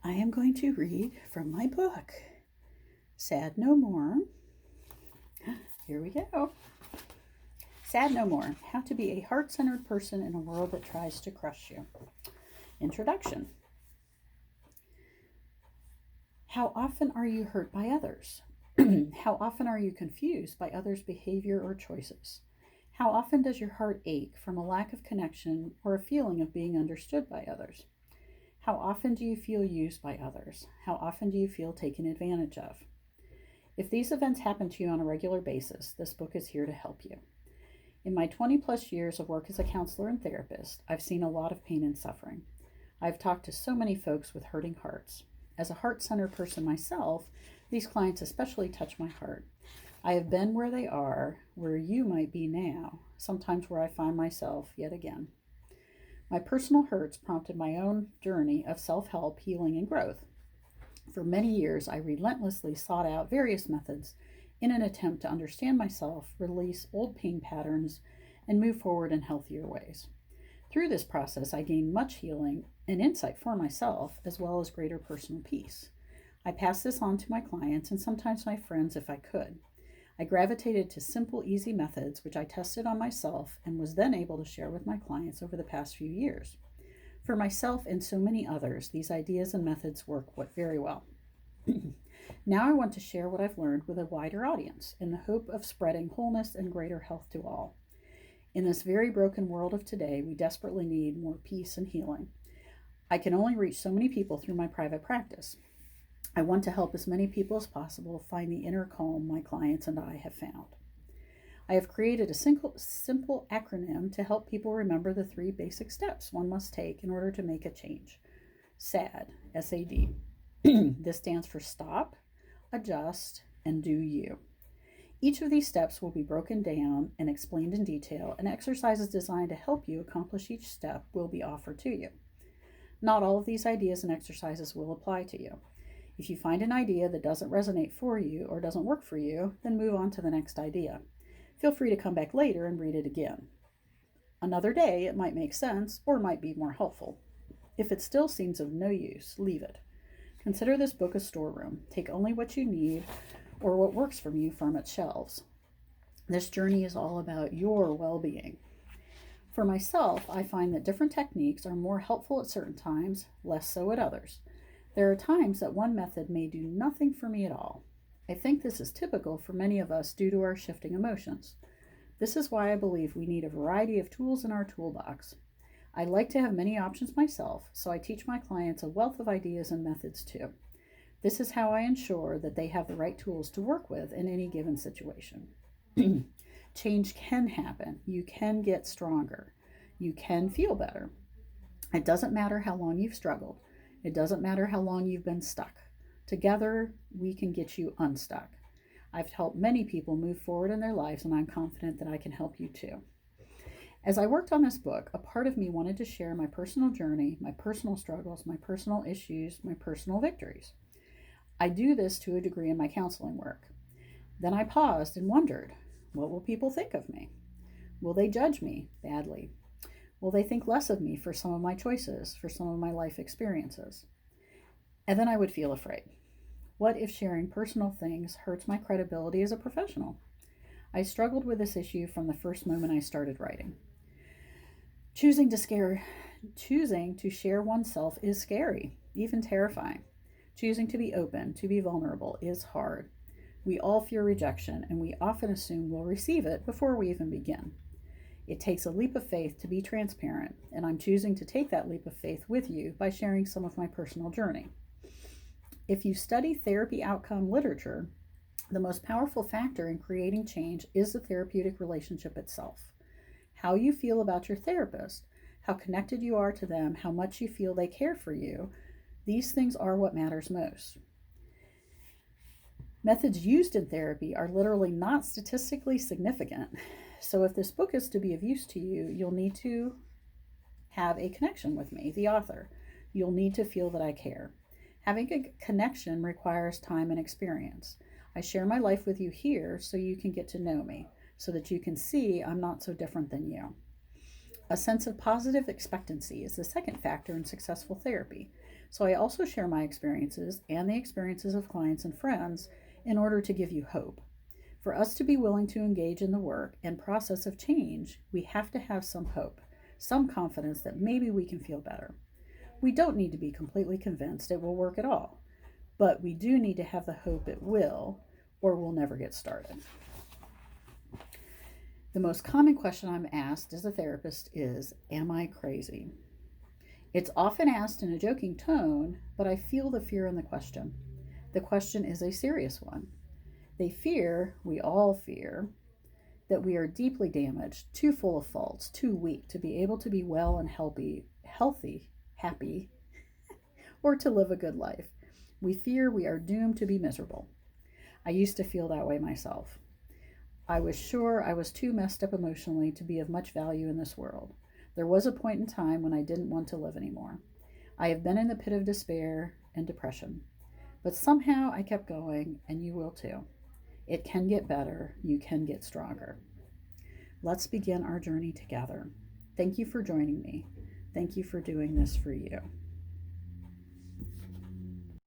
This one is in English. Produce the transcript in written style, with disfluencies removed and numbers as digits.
I am going to read from my book, Sad No More. Here we go. Sad No More, How to be a Heart-Centered Person in a World That Tries to Crush You. Introduction. How often are you hurt by others? How often are you confused by others' behavior or choices? How often does your heart ache from a lack of connection or a feeling of being understood by others? How often do you feel used by others? How often do you feel taken advantage of? If these events happen to you on a regular basis, this book is here to help you. In my 20 plus years of work as a counselor and therapist, I've seen a lot of pain and suffering. I've talked to so many folks with hurting hearts. As a heart-centered person myself, these clients especially touch my heart. I have been where they are, where you might be now, sometimes where I find myself yet again. My personal hurts prompted my own journey of self-help, healing, and growth. For many years, I relentlessly sought out various methods in an attempt to understand myself, release old pain patterns, and move forward in healthier ways. Through this process, I gained much healing and insight for myself, as well as greater personal peace. I passed this on to my clients and sometimes my friends if I could. I gravitated to simple, easy methods, which I tested on myself and was then able to share with my clients over the past few years. For myself and so many others, these ideas and methods work very well. Now I want to share what I've learned with a wider audience in the hope of spreading wholeness and greater health to all. In this very broken world of today, we desperately need more peace and healing. I can only reach so many people through my private practice. I want to help as many people as possible find the inner calm my clients and I have found. I have created a simple acronym to help people remember the 3 basic steps one must take in order to make a change. SAD, S-A-D. This stands for stop, adjust, and do you. Each of these steps will be broken down and explained in detail, and exercises designed to help you accomplish each step will be offered to you. Not all of these ideas and exercises will apply to you. If you find an idea that doesn't resonate for you or doesn't work for you, then move on to the next idea. Feel free to come back later and read it again. Another day, it might make sense or might be more helpful. If it still seems of no use, leave it. Consider this book a storeroom. Take only what you need or what works for you from its shelves. This journey is all about your well-being. For myself, I find that different techniques are more helpful at certain times, less so at others. There are times that one method may do nothing for me at all. I think this is typical for many of us due to our shifting emotions. This is why I believe we need a variety of tools in our toolbox. I like to have many options myself, so I teach my clients a wealth of ideas and methods too. This is how I ensure that they have the right tools to work with in any given situation. Change can happen. You can get stronger. You can feel better. It doesn't matter how long you've struggled. It doesn't matter how long you've been stuck. Together, we can get you unstuck. I've helped many people move forward in their lives, and I'm confident that I can help you too. As I worked on this book, a part of me wanted to share my personal journey, my personal struggles, my personal issues, my personal victories. I do this to a degree in my counseling work. Then I paused and wondered, what will people think of me? Will they judge me badly? Will they think less of me for some of my choices, for some of my life experiences? And then I would feel afraid. What if sharing personal things hurts my credibility as a professional? I struggled with this issue from the first moment I started writing. Choosing to share oneself is scary, even terrifying. Choosing to be open, to be vulnerable is hard. We all fear rejection, and we often assume we'll receive it before we even begin. It takes a leap of faith to be transparent, and I'm choosing to take that leap of faith with you by sharing some of my personal journey. If you study therapy outcome literature, the most powerful factor in creating change is the therapeutic relationship itself. How you feel about your therapist, how connected you are to them, how much you feel they care for you, these things are what matters most. Methods used in therapy are literally not statistically significant. So if this book is to be of use to you, you'll need to have a connection with me, the author. You'll need to feel that I care. Having a connection requires time and experience. I share my life with you here so you can get to know me, so that you can see I'm not so different than you. A sense of positive expectancy is the second factor in successful therapy. So I also share my experiences and the experiences of clients and friends in order to give you hope. For us to be willing to engage in the work and process of change, we have to have some hope, some confidence that maybe we can feel better. We don't need to be completely convinced it will work at all, but we do need to have the hope it will, or we'll never get started. The most common question I'm asked as a therapist is, am I crazy? It's often asked in a joking tone, but I feel the fear in the question. The question is a serious one. They fear, we all fear, that we are deeply damaged, too full of faults, too weak to be able to be well and healthy, happy, or to live a good life. We fear we are doomed to be miserable. I used to feel that way myself. I was sure I was too messed up emotionally to be of much value in this world. There was a point in time when I didn't want to live anymore. I have been in the pit of despair and depression, but somehow I kept going, and you will too. It can get better. You can get stronger. Let's begin our journey together. Thank you for joining me. Thank you for doing this for you.